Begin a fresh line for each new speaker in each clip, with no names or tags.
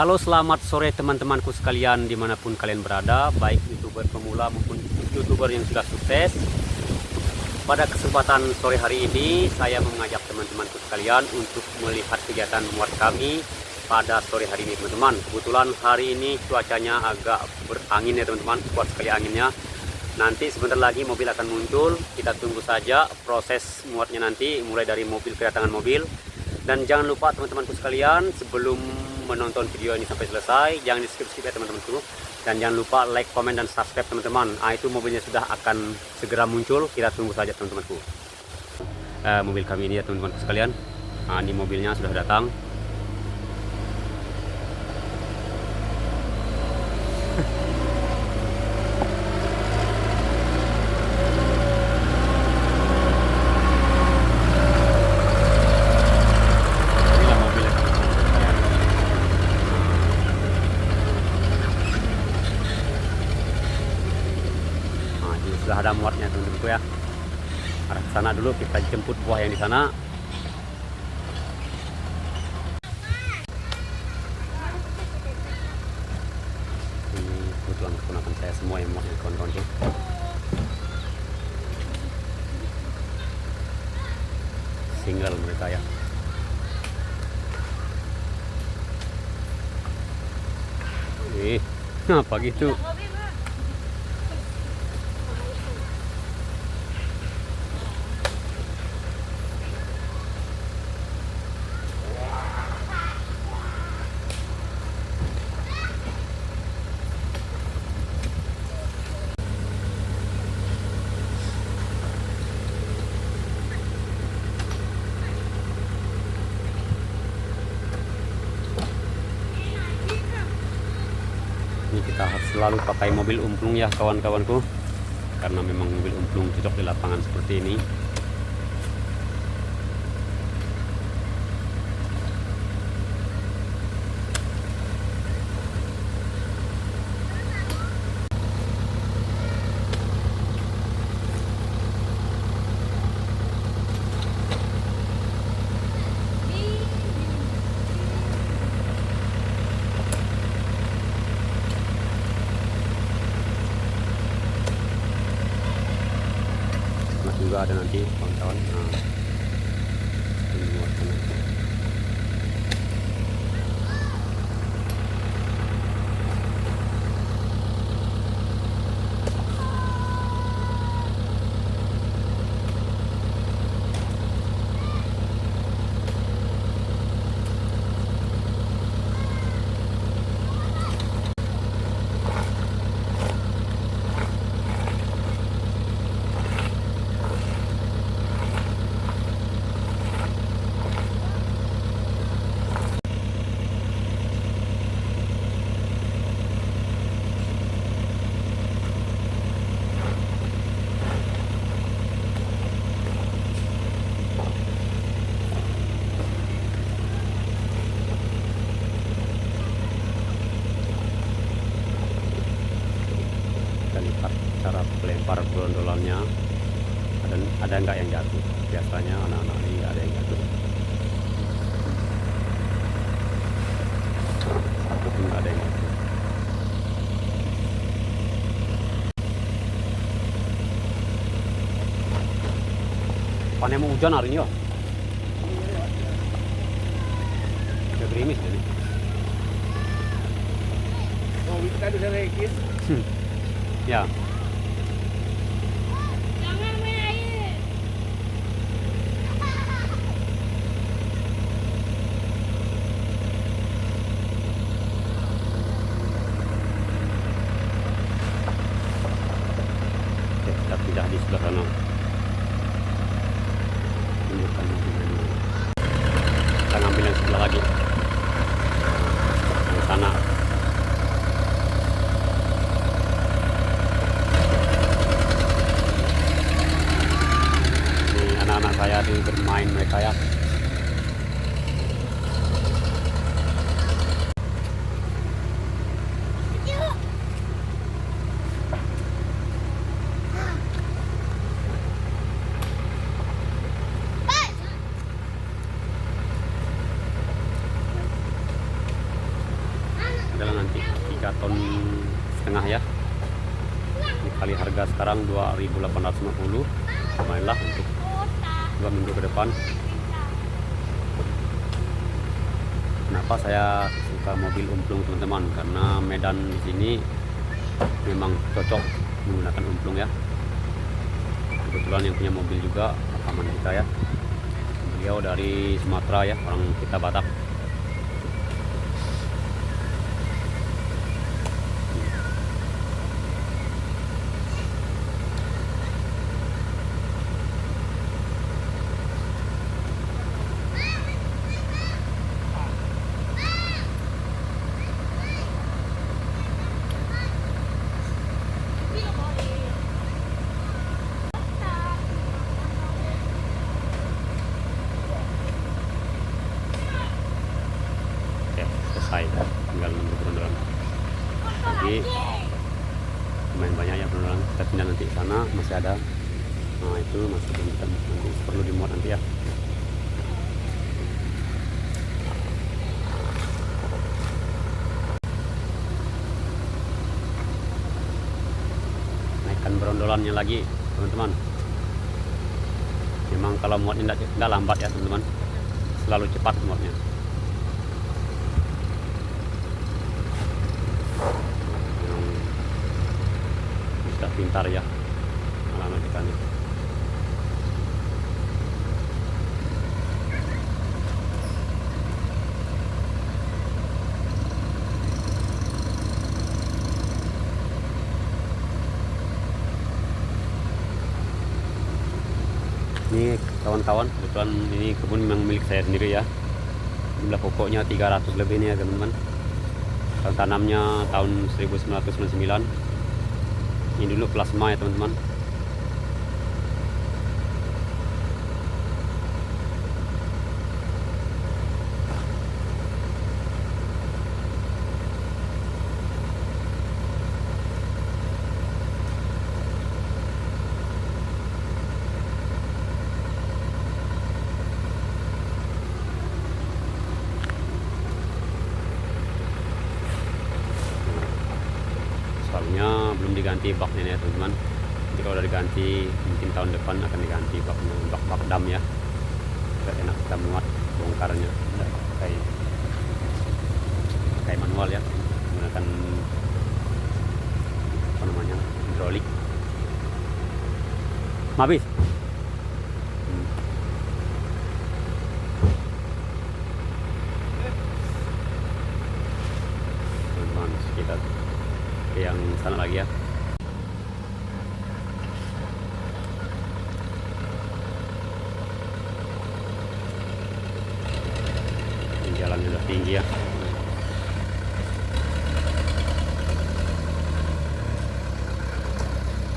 Halo, selamat sore teman-temanku sekalian dimanapun kalian berada, baik youtuber pemula maupun youtuber yang sudah sukses. Pada kesempatan sore hari ini saya mengajak teman-temanku sekalian untuk melihat kegiatan muat kami pada sore hari ini, teman-teman. Kebetulan hari ini cuacanya agak berangin ya teman-teman, kuat sekali anginnya. Nanti sebentar lagi mobil akan muncul, kita tunggu saja proses muatnya nanti, mulai dari mobil, kedatangan mobil. Dan jangan lupa teman-temanku sekalian, sebelum menonton video ini sampai selesai, jangan di skip ya teman-temanku. Dan jangan lupa like, komen, dan subscribe teman-teman. Itu mobilnya sudah akan segera muncul, kita tunggu saja teman-temanku. Mobil kami ini ya teman-temanku sekalian. Ini mobilnya sudah datang. Sudah ada muatnya teman-temanku ya. Arah ke sana dulu, kita jemput buah yang di sana. Ini kebetulan keponakan saya semua yang muatnya kawan-kawan. Single mereka ya. Apa gitu? Ini kita harus selalu pakai mobil umplung ya kawan-kawanku, karena memang mobil umplung cocok di lapangan seperti ini. Juga ada nanti kawan-kawan. Lihat cara pelempar gondolannya, ada enggak yang jatuh. Biasanya anak-anak ini ada yang jatuh, satu pun ada yang jatuh. Panen mau hujan hari ini ya, udah gerimis ini.
Oh, kita udah rekin.
Ya.
Jangan main air.
Oke, kita pindah di sebelah sana. Tunjukkan mobilnya dulu. Kita ngambil yang sebelah lagi. Yang sana. adalah nanti 3,5 ton ya. Dikali harga sekarang 2.850, lumayanlah untuk 2 minggu ke depan. Kenapa saya suka mobil umplung teman-teman? Karena medan di sini memang cocok menggunakan umplung ya. Kebetulan yang punya mobil juga paman kita ya. Beliau dari Sumatera ya, orang kita Batak. Selesai, tinggal nunggu berondolan lagi. Lumayan banyak ya berondolan, kita pindah nanti ke sana, masih ada. Nah itu masih belum kita, nanti perlu dimuat nanti ya. Naikkan berondolannya lagi teman-teman. Memang kalau muatnya nggak lambat ya teman-teman, selalu cepat muatnya. Sudah pintar ya anak-anak kita nih. Ini kawan-kawan, kebetulan ini kebun memang milik saya sendiri ya. Jumlah pokoknya 300 lebih nih ya teman-teman. Tahun tanamnya tahun 1999. Ini dulu plasma ya teman-teman. Soalnya belum diganti baknya ya teman-teman. Jadi kalau udah diganti mungkin tahun depan akan diganti baknya, bak dam ya. Biar enak kita muat bongkarnya, tidak pakai manual ya, menggunakan apa namanya, hidrolik. Habis. Teman-teman, kita ke yang sana lagi ya. Jalannya udah tinggi ya.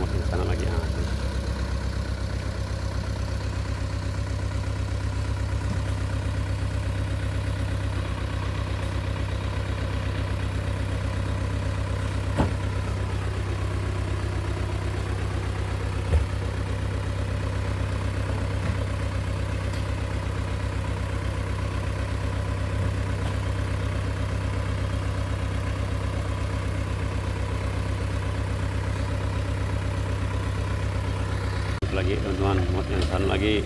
Mau ke sana lagi ya. Lagi teman-teman, muat yang sana lagi.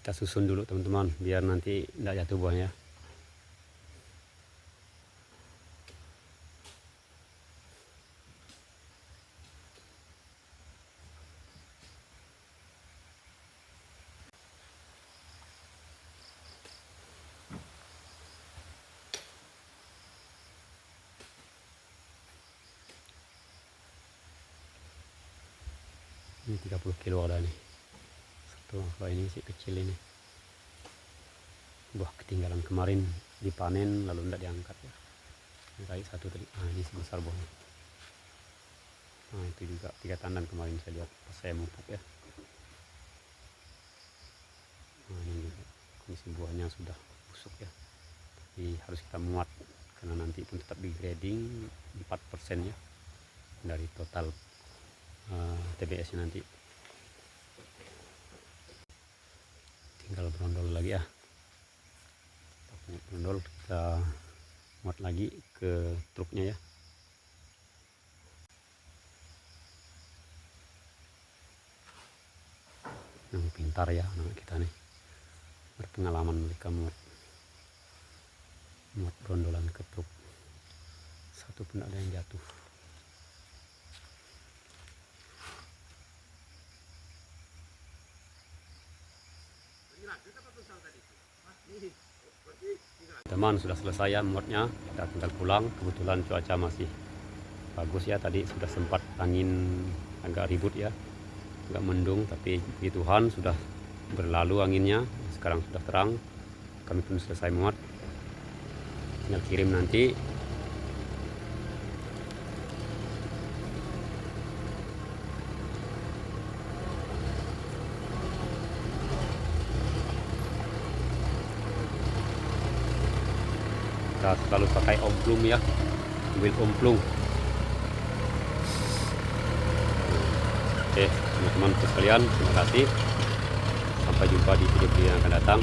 Kita susun dulu teman-teman, biar nanti tidak jatuh buahnya. Ini 30 kilo ada nih. Satu, kalau ini sih kecil ini. Buah ketinggalan kemarin dipanen lalu tidak diangkat ya. Ini tadi satu tadi. Nah, ini sebesar buahnya. Nah, itu juga 3 tandan kemarin saya lihat pas saya mupuk ya. Nah, ini juga kondisi buahnya sudah busuk ya. Tapi harus kita muat karena nanti pun tetap di grading 4% ya dari total TBS-nya nanti. Tinggal berondol lagi ya. Berondol kita muat lagi ke truknya ya. Yang pintar ya anak kita nih, berpengalaman mereka muat berondolan ke truk, satu pun ada yang jatuh. Teman, sudah selesai ya muatnya, kita tinggal pulang. Kebetulan cuaca masih bagus ya, tadi sudah sempat angin agak ribut ya, agak mendung, tapi puji Tuhan sudah berlalu anginnya. Sekarang sudah terang, kami pun selesai muat, tinggal kirim nanti. Kita selalu pakai omplung ya, mobil omplung. Oke teman-teman sekalian, terima kasih. Sampai jumpa di video yang akan datang.